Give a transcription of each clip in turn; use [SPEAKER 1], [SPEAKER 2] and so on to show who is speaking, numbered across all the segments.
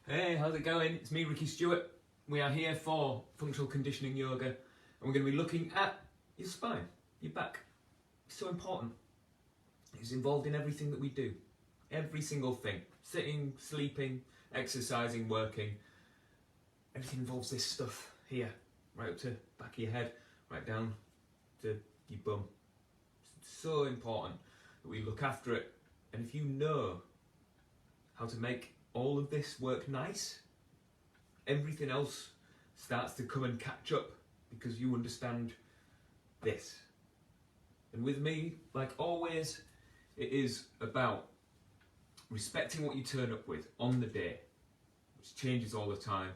[SPEAKER 1] Hey, how's it going? It's me, Ricky Stewart. We are here for functional conditioning yoga, and we're going to be looking at your spine, your back. It's so important. It's involved in everything that we do. Every single thing. Sitting, sleeping, exercising, working. Everything involves this stuff here. Right up to the back of your head, right down to your bum. It's so important that we look after it. And if you know how to make all of this work nice, everything else starts to come and catch up because you understand this. And with me, like always, it is about respecting what you turn up with on the day, which changes all the time,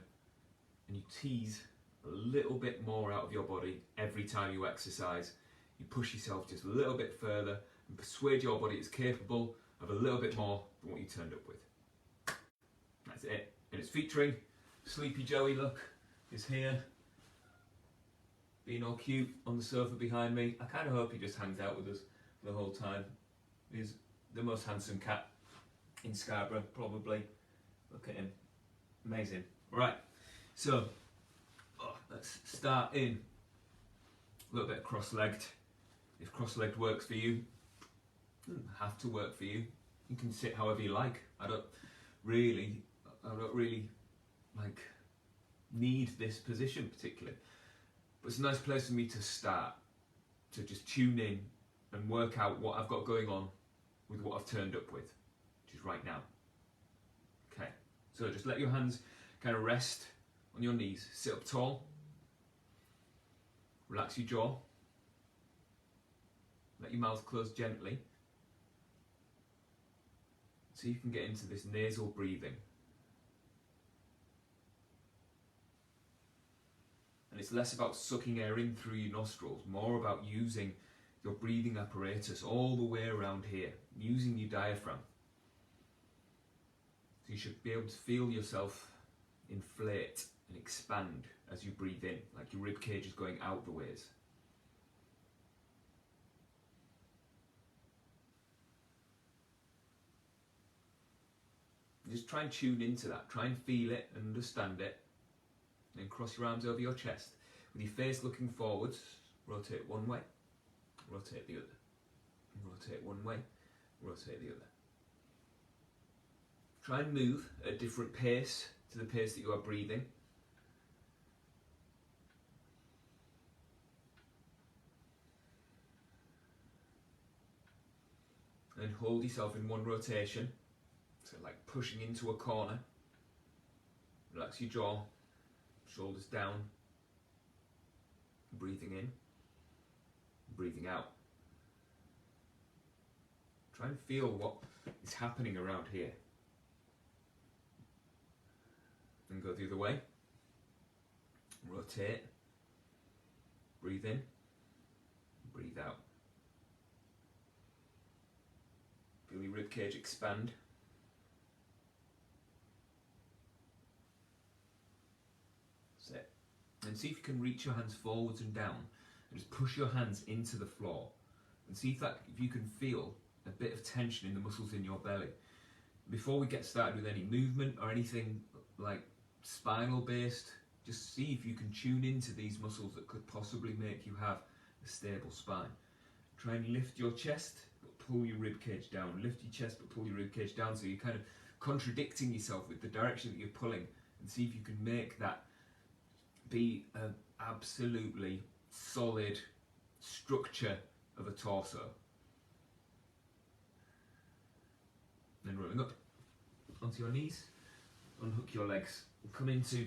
[SPEAKER 1] and you tease a little bit more out of your body every time you exercise. You push yourself just a little bit further and persuade your body it's capable of a little bit more than what you turned up with. That's it. And it's featuring Sleepy Joey, look, is here, being all cute on the sofa behind me. I kind of hope he just hangs out with us the whole time. He's the most handsome cat in Scarborough, probably. Look at him. Amazing. Right, so let's start in a little bit of cross-legged. If cross-legged works for you, it doesn't have to work for you. You can sit however you like. I don't really like need this position particularly, but it's a nice place for me to start, to just tune in and work out what I've got going on with what I've turned up with, which is right now. Okay, so just let your hands kind of rest on your knees, sit up tall, relax your jaw, let your mouth close gently, so you can get into this nasal breathing. And it's less about sucking air in through your nostrils, more about using your breathing apparatus all the way around here, using your diaphragm. So you should be able to feel yourself inflate and expand as you breathe in, like your rib cage is going out the ways. Just try and tune into that, try and feel it and understand it. Then cross your arms over your chest. With your face looking forwards, rotate one way, rotate the other. Rotate one way, rotate the other. Try and move at a different pace to the pace that you are breathing. And then hold yourself in one rotation. So like pushing into a corner. Relax your jaw, shoulders down. Breathing in, breathing out. Try and feel what is happening around here. And go the other way. Rotate. Breathe in, breathe out. Feel your ribcage expand. And see if you can reach your hands forwards and down, and just push your hands into the floor, and see if you can feel a bit of tension in the muscles in your belly. Before we get started with any movement or anything like spinal based, just see if you can tune into these muscles that could possibly make you have a stable spine. Try and lift your chest, but pull your rib cage down. Lift your chest, but pull your rib cage down. So you're kind of contradicting yourself with the direction that you're pulling, and see if you can make that be an absolutely solid structure of a torso. Then rolling up onto your knees, unhook your legs, and come into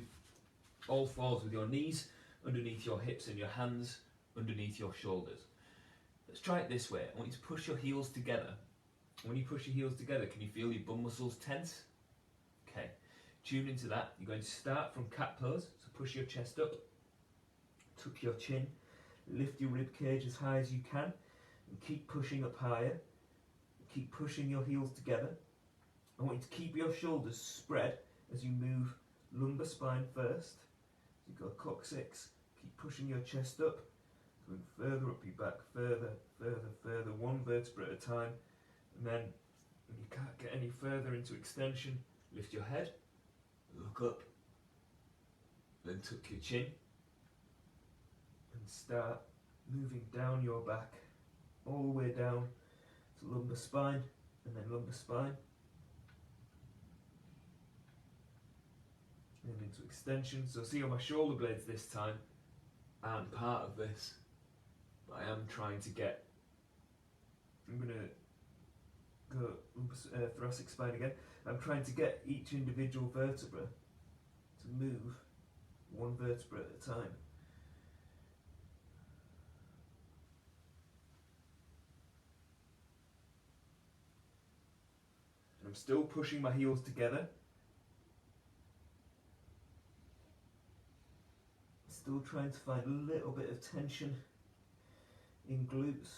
[SPEAKER 1] all fours with your knees underneath your hips and your hands underneath your shoulders. Let's try it this way. I want you to push your heels together. When you push your heels together, can you feel your bum muscles tense? Okay. Tune into that. You're going to start from cat pose, so push your chest up, tuck your chin, lift your rib cage as high as you can, and keep pushing up higher. Keep pushing your heels together. I want you to keep your shoulders spread as you move lumbar spine first. So you go coccyx, keep pushing your chest up, going further up your back, further, one vertebra at a time, and then when you can't get any further into extension, lift your head Look up, then tuck your chin and start moving down your back all the way down to lumbar spine, and then lumbar spine, and into extension. So see how my shoulder blades this time aren't part of this, but I am trying to get, I'm going to go thoracic spine again. I'm trying to get each individual vertebra to move one vertebra at a time. And I'm still pushing my heels together. Still trying to find a little bit of tension in glutes.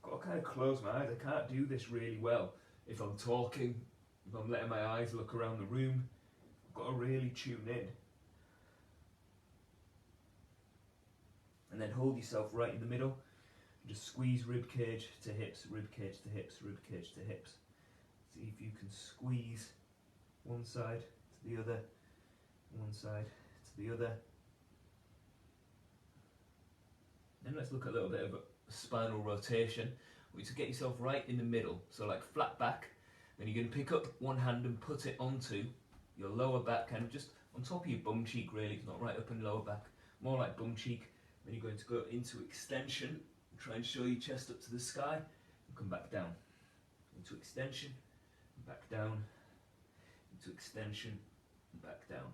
[SPEAKER 1] Got to kind of close my eyes. I can't do this really well if I'm talking, if I'm letting my eyes look around the room. I've got to really tune in. And then hold yourself right in the middle. Just squeeze rib cage to hips, rib cage to hips, rib cage to hips. See if you can squeeze one side to the other, one side to the other. Then let's look at a little bit of a spinal rotation. We to get yourself right in the middle, so like flat back. Then you're going to pick up one hand and put it onto your lower back, and just on top of your bum cheek really, not right up in lower back, more like bum cheek. Then you're going to go into extension, try and show your chest up to the sky, and come back down. Into extension, and back down, into extension, and back down.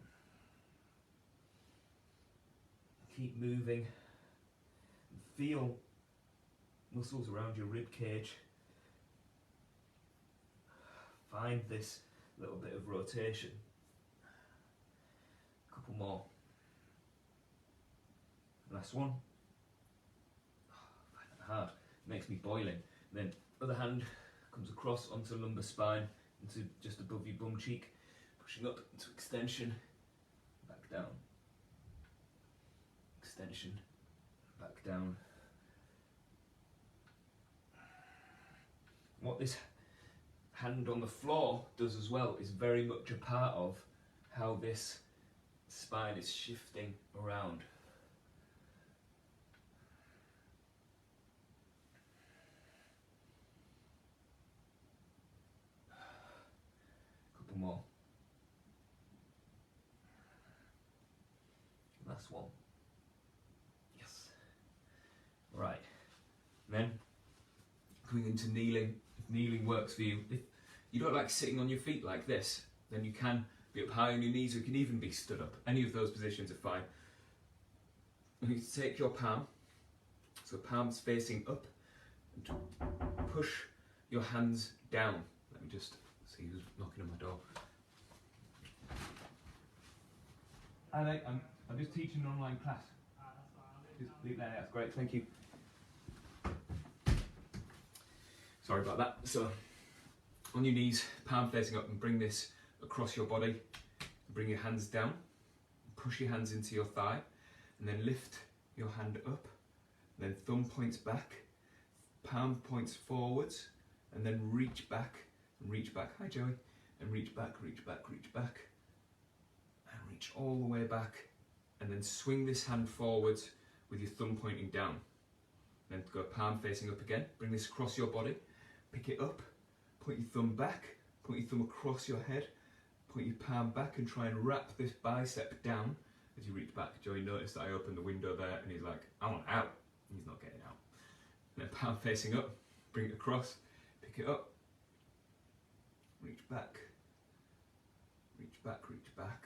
[SPEAKER 1] Keep moving, and feel muscles around your rib cage. Find this little bit of rotation. A couple more. Last one. Find that hard. Makes me boiling. Then other hand comes across onto lumbar spine, into just above your bum cheek, pushing up into extension, back down. Extension, back down. What this hand on the floor does as well is very much a part of how this spine is shifting around. Couple more. Last one. Yes. Right. And then coming into kneeling. If kneeling works for you, if you don't like sitting on your feet like this, then you can be up high on your knees, or you can even be stood up. Any of those positions are fine. You need to take your palm, so palms facing up, and push your hands down. Let me just see who's knocking on my door. Hi, I'm just teaching an online class. Just leave that, that's great, thank you. Sorry about that. So, on your knees, palm facing up, and bring this across your body. Bring your hands down, push your hands into your thigh, and then lift your hand up. Then thumb points back, palm points forwards, and then reach back, and reach back. Hi Joey. And reach back, reach back, reach back, and reach all the way back. And then swing this hand forwards with your thumb pointing down. Then go palm facing up again. Bring this across your body. Pick it up, point your thumb back, point your thumb across your head, point your palm back, and try and wrap this bicep down as you reach back. Joey noticed that I opened the window there and he's like, I want out. He's not getting out. And then palm facing up, bring it across, pick it up, reach back, reach back, reach back,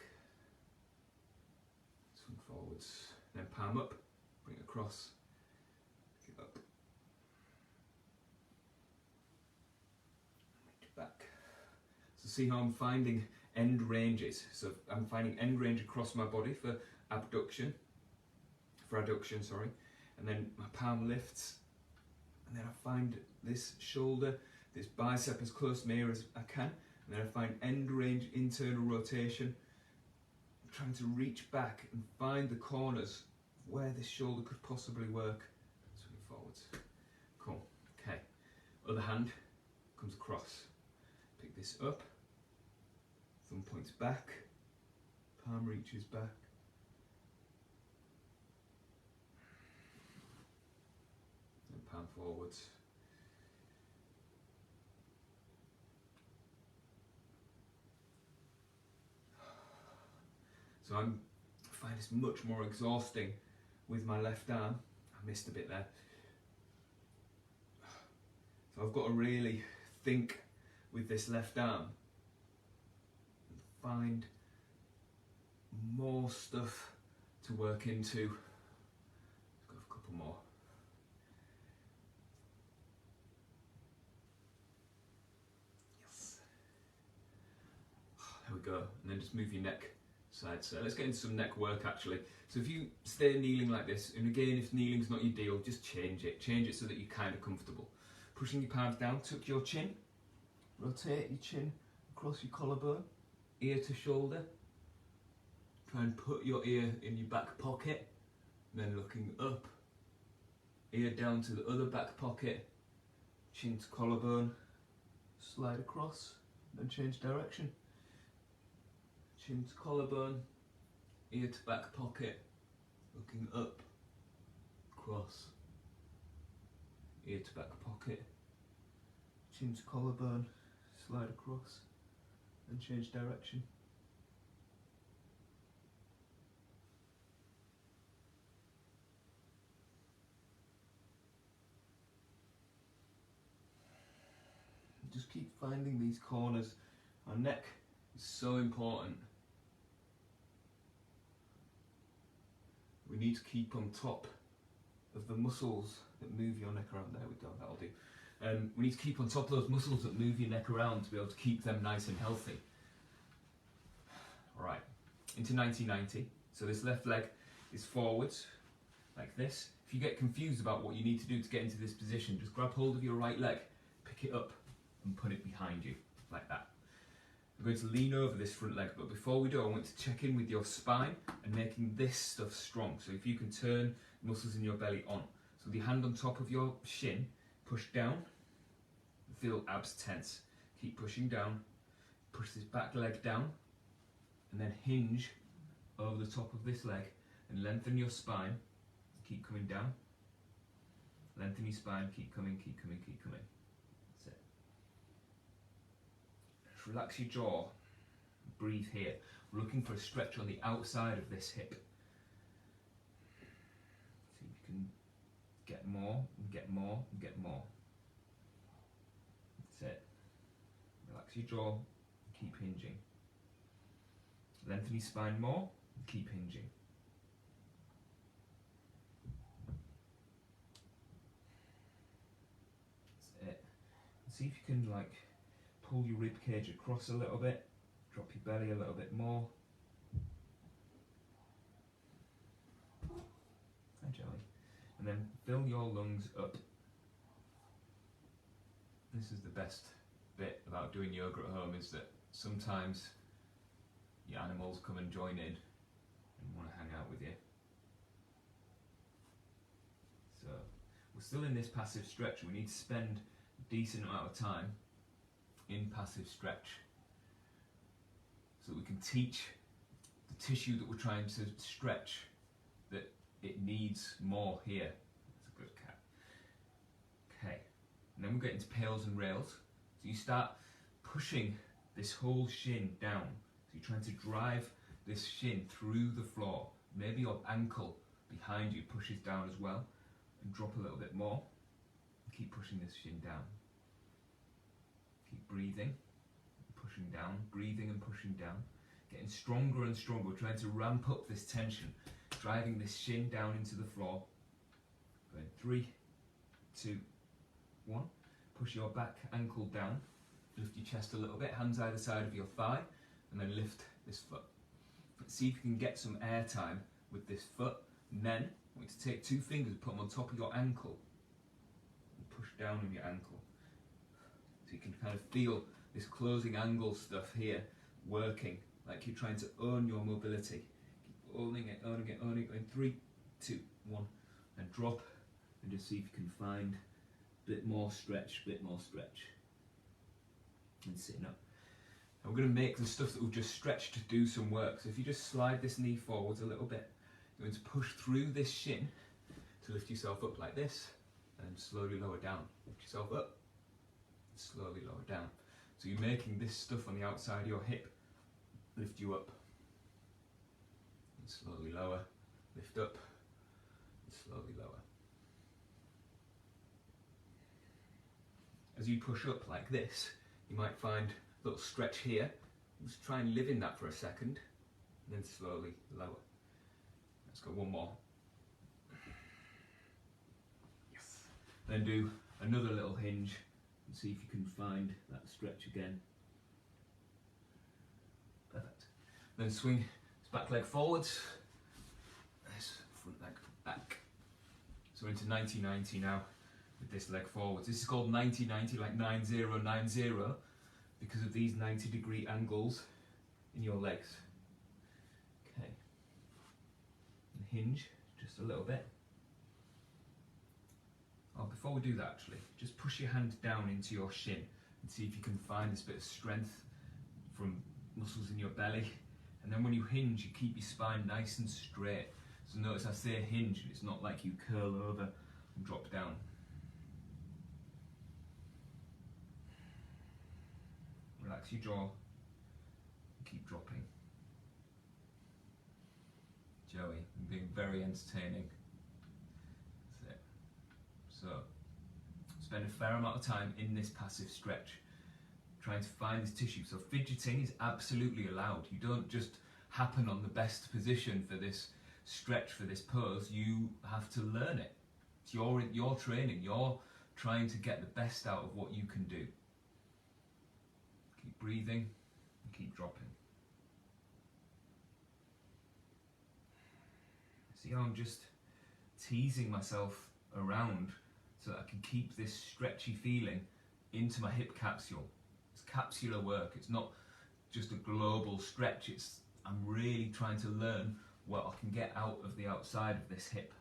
[SPEAKER 1] swing forwards, then palm up, bring it across, pick it up, back. So see how I'm finding end ranges. So I'm finding end range across my body for adduction, and then my palm lifts, and then I find this shoulder, this bicep as close to my ear as I can, and then I find end range internal rotation. I'm trying to reach back and find the corners where this shoulder could possibly work. Swing forwards. Cool. Okay. Other hand comes across. Pick this up, thumb points back, palm reaches back. And palm forwards. So I find this much more exhausting with my left arm. I missed a bit there. So I've got to really think with this left arm and find more stuff to work into. Let's go for a couple more. Yes. There we go. And then just move your neck side. So let's get into some neck work actually. So if you stay kneeling like this, and again if kneeling's not your deal, just change it. Change it so that you're kind of comfortable. Pushing your palms down, tuck your chin, rotate your chin across your collarbone, ear to shoulder. Try and put your ear in your back pocket, then looking up, ear down to the other back pocket, chin to collarbone, slide across, then change direction. Chin to collarbone, ear to back pocket, looking up, cross, ear to back pocket, chin to collarbone, slide across, and change direction. Just keep finding these corners. Our neck is so important. We need to keep on top of the muscles that move your neck around. There we go, that'll do. We need to keep on top of those muscles that move your neck around to be able to keep them nice and healthy. Alright, into 90-90. So this left leg is forwards, like this. If you get confused about what you need to do to get into this position, just grab hold of your right leg, pick it up and put it behind you, like that. We're going to lean over this front leg, but before we do, I want to check in with your spine and making this stuff strong. So if you can turn muscles in your belly on. So with your hand on top of your shin, push down, feel abs tense. Keep pushing down, push this back leg down, and then hinge over the top of this leg and lengthen your spine. Keep coming down. Lengthen your spine, keep coming, keep coming, keep coming. That's it. Just relax your jaw. Breathe here. We're looking for a stretch on the outside of this hip. See if you can get more, and get more, and get more. That's it. Relax your jaw, keep hinging. Lengthen your spine more, and keep hinging. That's it. See if you can pull your rib cage across a little bit, drop your belly a little bit more. Hi Jelly. And then fill your lungs up. This is the best bit about doing yoga at home, is that sometimes your animals come and join in and want to hang out with you. So we're still in this passive stretch. We need to spend a decent amount of time in passive stretch so that we can teach the tissue that we're trying to stretch that it needs more here. That's a good cat. Okay, and then we'll get into pails and rails. So you start pushing this whole shin down. So you're trying to drive this shin through the floor. Maybe your ankle behind you pushes down as well, and drop a little bit more. Keep pushing this shin down. Keep breathing, pushing down, breathing and pushing down. Getting stronger and stronger. We're trying to ramp up this tension, driving this shin down into the floor. Going 3, 2, 1. Push your back ankle down. Lift your chest a little bit, hands either side of your thigh, and then lift this foot. Let's see if you can get some air time with this foot. And then I want you to take 2 fingers, put them on top of your ankle, and push down on your ankle. So you can kind of feel this closing angle stuff here working, like you're trying to own your mobility. Keep owning it, owning it, owning it. In 3, 2, 1, and drop, and just see if you can find a bit more stretch, bit more stretch. and sitting up. And we're going to make the stuff that we've just stretched to do some work. So if you just slide this knee forwards a little bit, you're going to push through this shin to lift yourself up like this, and slowly lower down. Lift yourself up, slowly lower down. So you're making this stuff on the outside of your hip lift you up. And slowly lower, lift up, and slowly lower. As you push up like this, you might find a little stretch here. Just try and live in that for a second, and then slowly lower. Let's go one more. Yes. Then do another little hinge and see if you can find that stretch again. Perfect. Then swing this back leg forwards, this front leg back. So into 90-90 now with this leg forwards. This is called 90-90, like 90-90, because of these 90-degree angles in your legs. Okay. And hinge just a little bit. Oh, before we do that actually, just push your hand down into your shin and see if you can find this bit of strength from muscles in your belly. And then when you hinge, you keep your spine nice and straight. So notice I say hinge, and it's not like you curl over and drop down. Relax your jaw and keep dropping. Joey, I'm being very entertaining. That's it. So, spend a fair amount of time in this passive stretch, trying to find this tissue. So fidgeting is absolutely allowed. You don't just happen on the best position for this stretch, for this pose. You have to learn it. It's your training. You're trying to get the best out of what you can do. Keep breathing and keep dropping. See how I'm just teasing myself around so that I can keep this stretchy feeling into my hip capsule. It's capsular work. It's not just a global stretch. I'm really trying to learn what I can get out of the outside of this hip.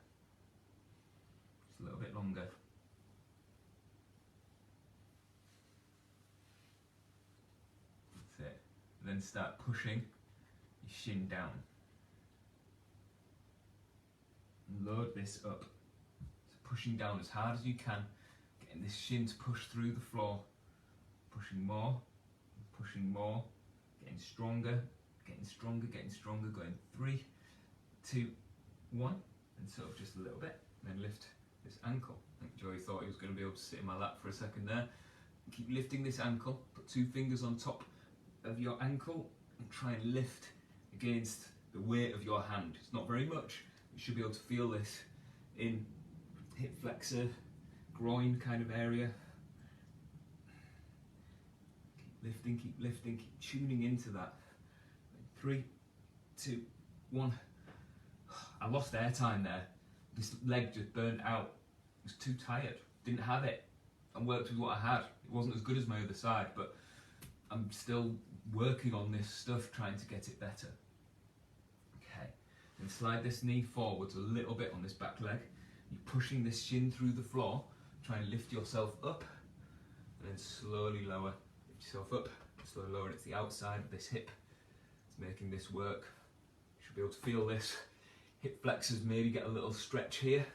[SPEAKER 1] Just a little bit longer. That's it. And then start pushing your shin down. And load this up. So pushing down as hard as you can, getting this shin to push through the floor. Pushing more, getting stronger, going 3, 2, 1, and sort of just a little bit, and then lift this ankle. I think Joey thought he was going to be able to sit in my lap for a second there. Keep lifting this ankle, put 2 fingers on top of your ankle, and try and lift against the weight of your hand. It's not very much, you should be able to feel this in hip flexor, groin kind of area. Keep lifting, keep tuning into that. 3, 2, 1. I lost airtime there. This leg just burnt out. I was too tired. Didn't have it. I worked with what I had. It wasn't as good as my other side, but I'm still working on this stuff, trying to get it better. Okay. Then slide this knee forwards a little bit on this back leg. You're pushing this shin through the floor. Try and lift yourself up, and then slowly lower. Yourself up, slowly lower. It's the outside of this hip. It's making this work. You should be able to feel this. Hip flexors maybe get a little stretch here.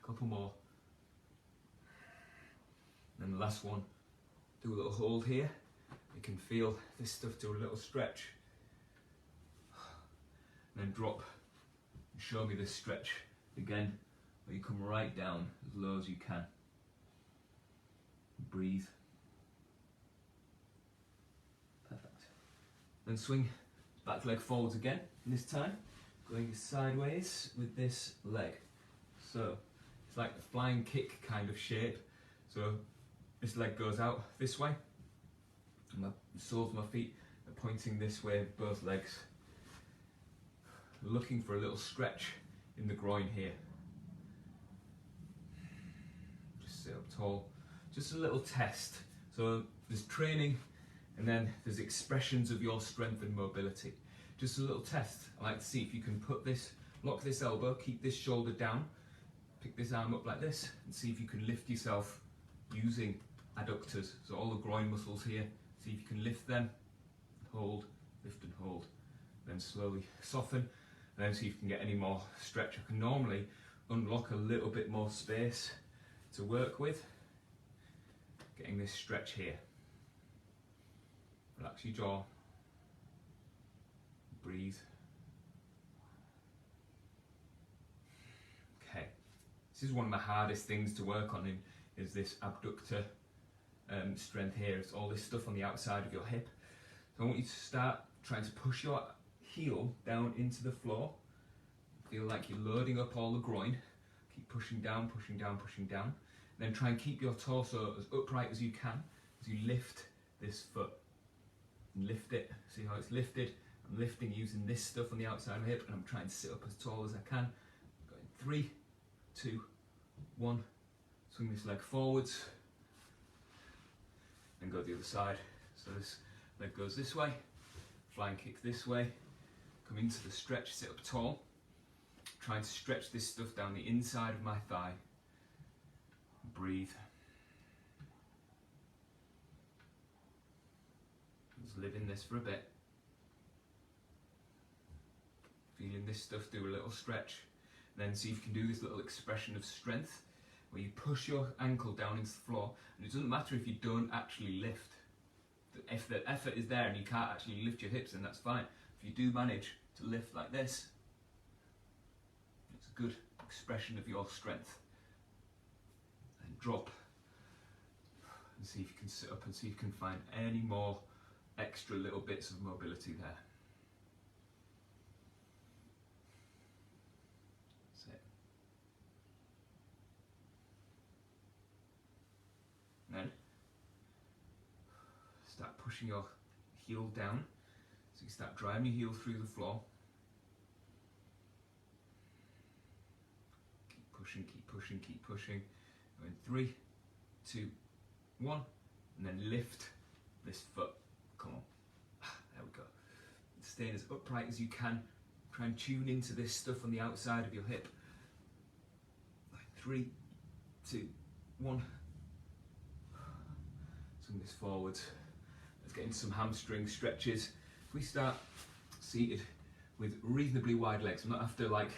[SPEAKER 1] Couple more. And then the last one. Do a little hold here. You can feel this stuff do a little stretch. And then drop. Show me this stretch again, where you come right down as low as you can. Breathe. Perfect. Then swing back leg forwards again, and this time going sideways with this leg. So it's like a flying kick kind of shape. So this leg goes out this way, and the soles of my feet are pointing this way with both legs. Looking for a little stretch in the groin here. Just sit up tall. Just a little test. So there's training, and then there's expressions of your strength and mobility. Just a little test. I like to see if you can put this Lock this elbow, keep this shoulder down, pick this arm up like this, and see if you can lift yourself using adductors. So all the groin muscles here, see if you can lift them, hold, lift and hold. Then slowly soften, and then see if you can get any more stretch. I can normally unlock a little bit more space to work with, getting this stretch here. Relax your jaw, breathe. Okay, this is one of the hardest things to work on is this abductor strength here. It's all this stuff on the outside of your hip. So I want you to start trying to push your heel down into the floor. Feel like you're loading up all the groin. Keep pushing down, pushing down, pushing down. Then try and keep your torso as upright as you can as you lift this foot. And lift it. See how it's lifted? I'm lifting using this stuff on the outside of my hip, and I'm trying to sit up as tall as I can. Going 3, 2, 1. Swing this leg forwards. And go the other side. So this leg goes this way. Flying kick this way. Come into the stretch, sit up tall. Trying to stretch this stuff down the inside of my thigh. Breathe. Just live in this for a bit. Feeling this stuff do a little stretch. Then see if you can do this little expression of strength where you push your ankle down into the floor, and it doesn't matter if you don't actually lift. If the effort is there and you can't actually lift your hips, then that's fine. If you do manage to lift like this, it's a good expression of your strength. And drop and see if you can sit up and see if you can find any more extra little bits of mobility there. That's it. And then start pushing your heel down. So you start driving your heel through the floor. Keep pushing, keep pushing, keep pushing. Going 3, 2, 1, and then lift this foot. Come on. There we go. Staying as upright as you can. Try and tune into this stuff on the outside of your hip. 3, 2, 1. Swing this forwards. Let's get into some hamstring stretches. If we start seated with reasonably wide legs, I'm not after like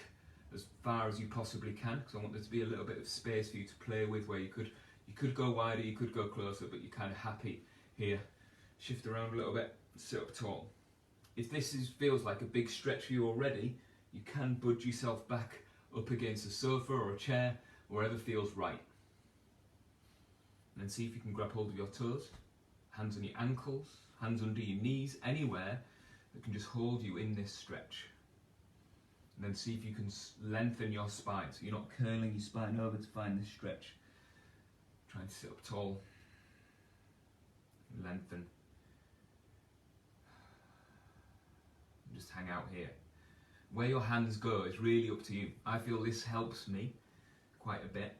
[SPEAKER 1] as far as you possibly can, because I want there to be a little bit of space for you to play with, where you could go wider, you could go closer, but you're kind of happy here. Shift around a little bit, sit up tall. If this feels like a big stretch for you already, you can budge yourself back up against a sofa or a chair, wherever feels right. And then see if you can grab hold of your toes, hands on your ankles, hands under your knees, anywhere that can just hold you in this stretch. And then see if you can lengthen your spine, so you're not curling your spine over to find this stretch. Try and sit up tall, lengthen. And just hang out here. Where your hands go is really up to you. I feel this helps me quite a bit.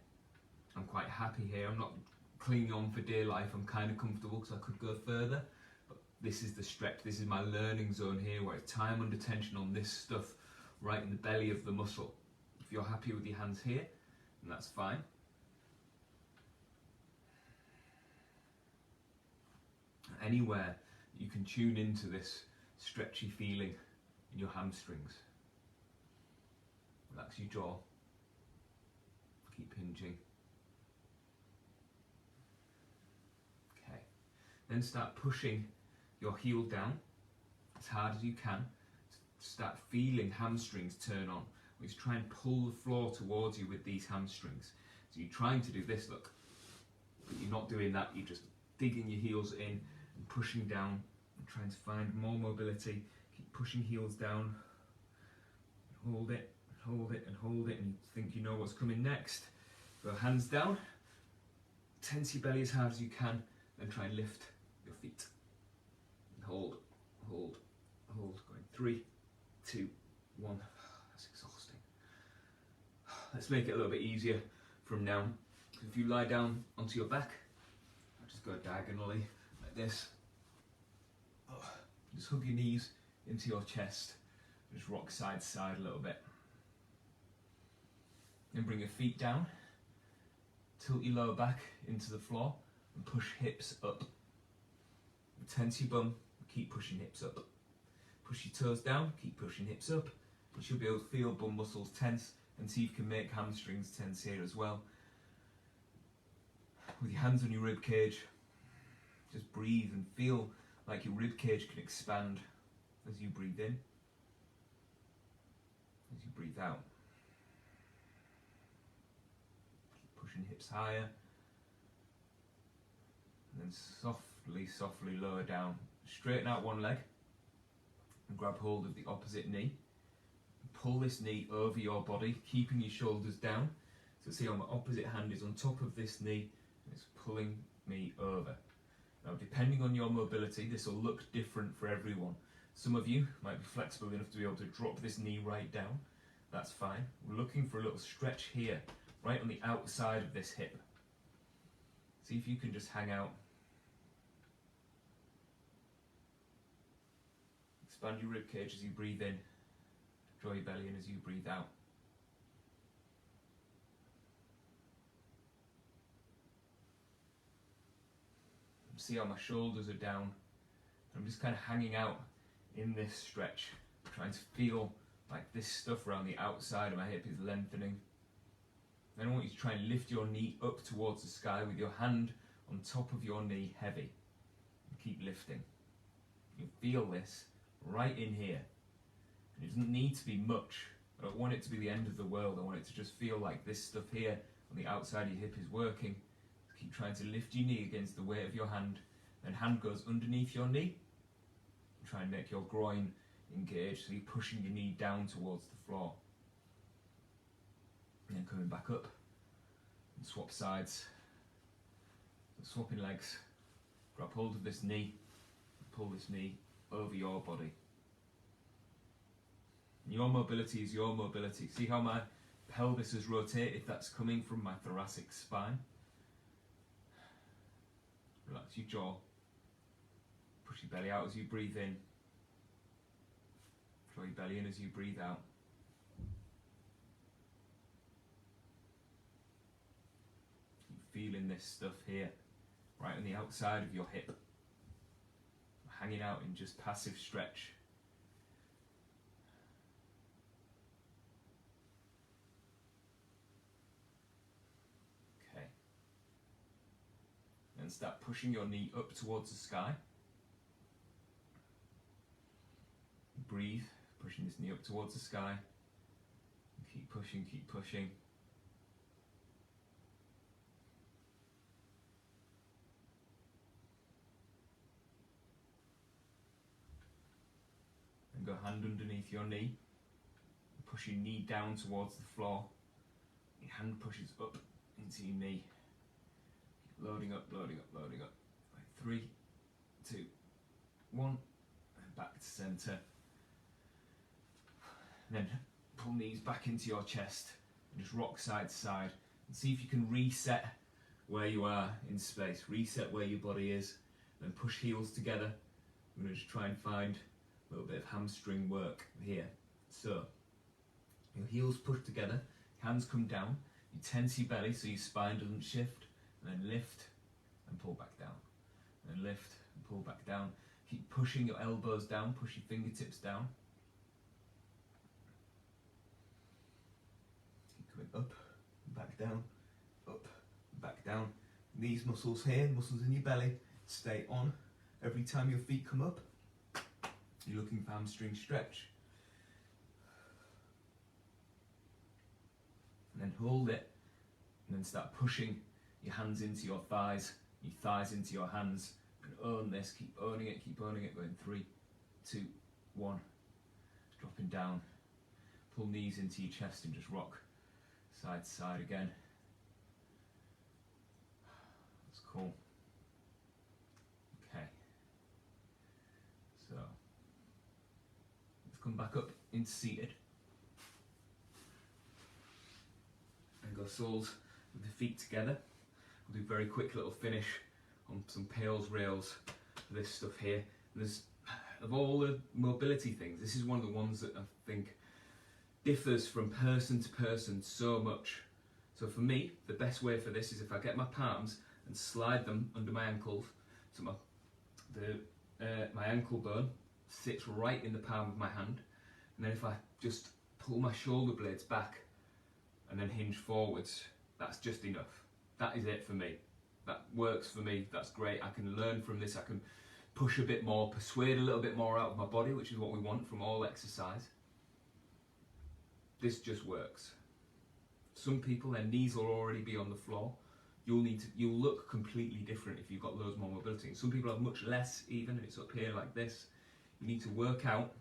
[SPEAKER 1] I'm quite happy here. I'm not clinging on for dear life. I'm kind of comfortable because I could go further. But this is the stretch. This is my learning zone here, where it's time under tension on this stuff right in the belly of the muscle. If you're happy with your hands here, then that's fine. Anywhere you can tune into this stretchy feeling in your hamstrings. Relax your jaw. Keep hinging. Okay. Then start pushing your heel down as hard as you can. Start feeling hamstrings turn on. We just try and pull the floor towards you with these hamstrings. So you're trying to do this, look, but you're not doing that. You're just digging your heels in and pushing down and trying to find more mobility. Keep pushing heels down. Hold it, hold it, and hold it, and you think you know what's coming next. Go hands down. Tense your belly as hard as you can, then try and lift your feet. And hold, hold, hold. Going 3, 2, 1. That's exhausting. Let's make it a little bit easier from now. If you lie down onto your back, just go diagonally like this. Just hug your knees into your chest. Just rock side to side a little bit. Then bring your feet down, tilt your lower back into the floor and push hips up. Tense your bum, keep pushing hips up. Push your toes down, keep pushing hips up. You should be able to feel bum muscles tense and see if you can make hamstrings tense here as well. With your hands on your rib cage, just breathe and feel like your rib cage can expand as you breathe in, as you breathe out. Keep pushing hips higher, and then softly lower down. Straighten out one leg and grab hold of the opposite knee. Pull this knee over your body, keeping your shoulders down. So see how my opposite hand is on top of this knee and it's pulling me over. Now, depending on your mobility, this will look different for everyone. Some of you might be flexible enough to be able to drop this knee right down. That's fine. We're looking for a little stretch here, right on the outside of this hip. See if you can just hang out. Expand your rib cage as you breathe in. Draw your belly in as you breathe out. See how my shoulders are down. I'm just kind of hanging out in this stretch, trying to feel like this stuff around the outside of my hip is lengthening. Then I want you to try and lift your knee up towards the sky with your hand on top of your knee, heavy. And keep lifting. You feel this right in here. And it doesn't need to be much. I don't want it to be the end of the world. I want it to just feel like this stuff here on the outside of your hip is working. Keep trying to lift your knee against the weight of your hand. Then hand goes underneath your knee. Try and make your groin engaged, so you're pushing your knee down towards the floor. And then coming back up. And swap sides. So swapping legs. Grab hold of this knee. Pull this knee over your body. And your mobility is your mobility. See how my pelvis has rotated? That's coming from my thoracic spine. Relax your jaw. Push your belly out as you breathe in. Draw your belly in as you breathe out. Keep feeling this stuff here, right on the outside of your hip. Hanging out in just passive stretch. And start pushing your knee up towards the sky. Breathe, pushing this knee up towards the sky. Keep pushing, keep pushing. And go hand underneath your knee. Push your knee down towards the floor. Your hand pushes up into your knee. Loading up, loading up, loading up. Right, 3, 2, 1, and back to centre. And then pull knees back into your chest and just rock side to side. And see if you can reset where you are in space. Reset where your body is. Then push heels together. I'm going to just try and find a little bit of hamstring work here. So, your heels push together, hands come down. You tense your belly so your spine doesn't shift. And then lift and pull back down. And then lift and pull back down. Keep pushing your elbows down, push your fingertips down. Keep coming up, back down, up, back down. These muscles here, muscles in your belly, stay on. Every time your feet come up, you're looking for hamstring stretch. And then hold it, and then start pushing your hands into your thighs into your hands, and own this, keep owning it, going 3, 2, 1, dropping down, pull knees into your chest and just rock side to side again. That's cool. Okay, so let's come back up into seated and go soles with the feet together. We'll do a very quick little finish on some pails, rails, this stuff here. And there's, of all the mobility things, this is one of the ones that I think differs from person to person so much. So for me, the best way for this is if I get my palms and slide them under my ankles, so my ankle bone sits right in the palm of my hand, and then if I just pull my shoulder blades back and then hinge forwards, that's just enough. That is it for me. That works for me, that's great. I can learn from this, I can push a bit more, persuade a little bit more out of my body, which is what we want from all exercise. This just works. Some people, their knees will already be on the floor. You'll look completely different if you've got loads more mobility. Some people have much less even, and it's up here like this. You need to work out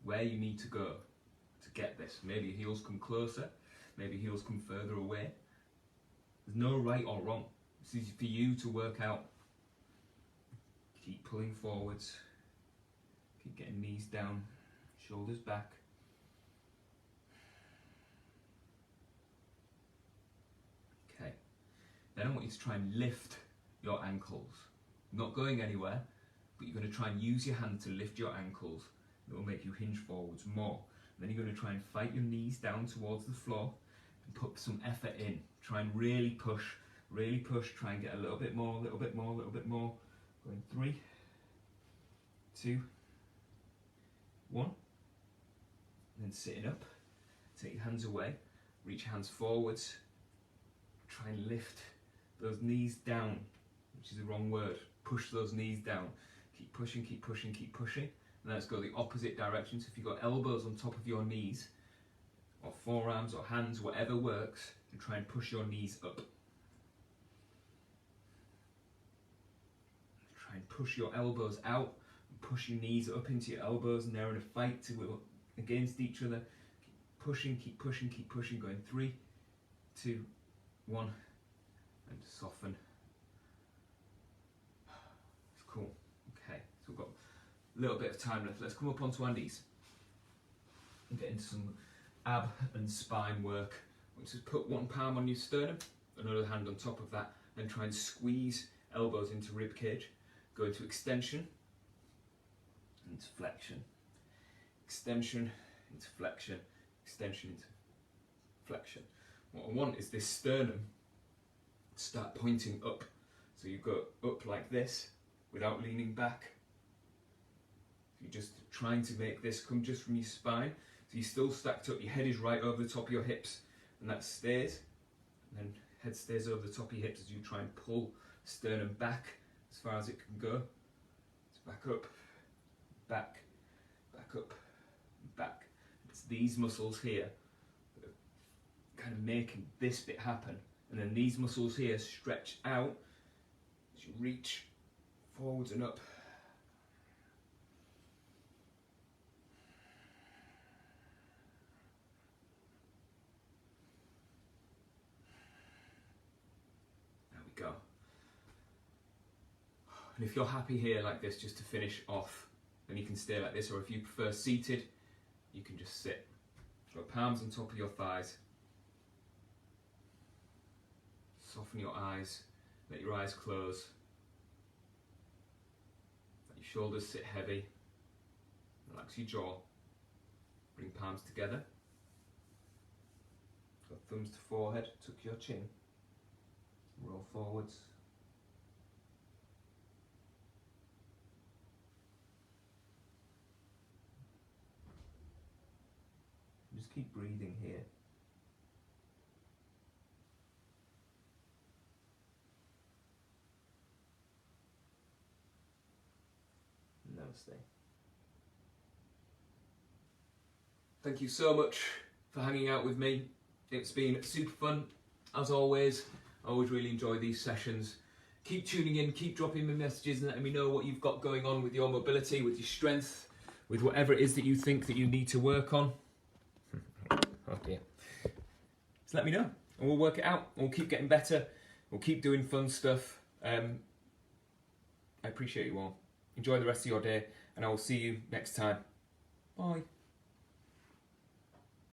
[SPEAKER 1] where you need to go to get this. Maybe your heels come closer, maybe heels come further away. There's no right or wrong. This is for you to work out. Keep pulling forwards, keep getting knees down, shoulders back. Okay, then I want you to try and lift your ankles. Not going anywhere, but you're going to try and use your hand to lift your ankles. It will make you hinge forwards more. Then you're going to try and fight your knees down towards the floor and put some effort in. Try and really push, try and get a little bit more, a little bit more, a little bit more. Going 3, 2, 1. And then sitting up, take your hands away, reach your hands forwards, try and lift those knees down, which is the wrong word. Push those knees down. Keep pushing, keep pushing, keep pushing. And let's go the opposite direction. So if you've got elbows on top of your knees, or forearms or hands, whatever works, and try and push your knees up. Try and push your elbows out, and push your knees up into your elbows, and they're in a fight against each other. Keep pushing, keep pushing, keep pushing. Going 3, 2, 1, and soften. It's cool. Okay, so we've got a little bit of time left. Let's come up onto our knees and get into some ab and spine work. Which is put one palm on your sternum, another hand on top of that, then try and squeeze elbows into rib cage. Go into extension, into flexion. Extension, into flexion. Extension, into flexion. What I want is this sternum to start pointing up. So you go up like this without leaning back. You're just trying to make this come just from your spine. So you're still stacked up, your head is right over the top of your hips, and that stays. And then head stays over the top of your hips as you try and pull sternum back as far as it can go. It's back up, back, back up, back. It's these muscles here that are kind of making this bit happen. And then these muscles here stretch out as you reach forwards and up. Go. And if you're happy here like this just to finish off, then you can stay like this, or if you prefer seated, you can just sit. So palms on top of your thighs. Soften your eyes, let your eyes close. Let your shoulders sit heavy. Relax your jaw. Bring palms together. Go thumbs to forehead, tuck your chin. Roll forwards. Just keep breathing here. Namaste. Thank you so much for hanging out with me. It's been super fun, as always. I always really enjoy these sessions. Keep tuning in, keep dropping me messages and letting me know what you've got going on with your mobility, with your strength, with whatever it is that you think that you need to work on. Oh dear. Just let me know and we'll work it out. We'll keep getting better. We'll keep doing fun stuff. I appreciate you all. Enjoy the rest of your day and I will see you next time. Bye.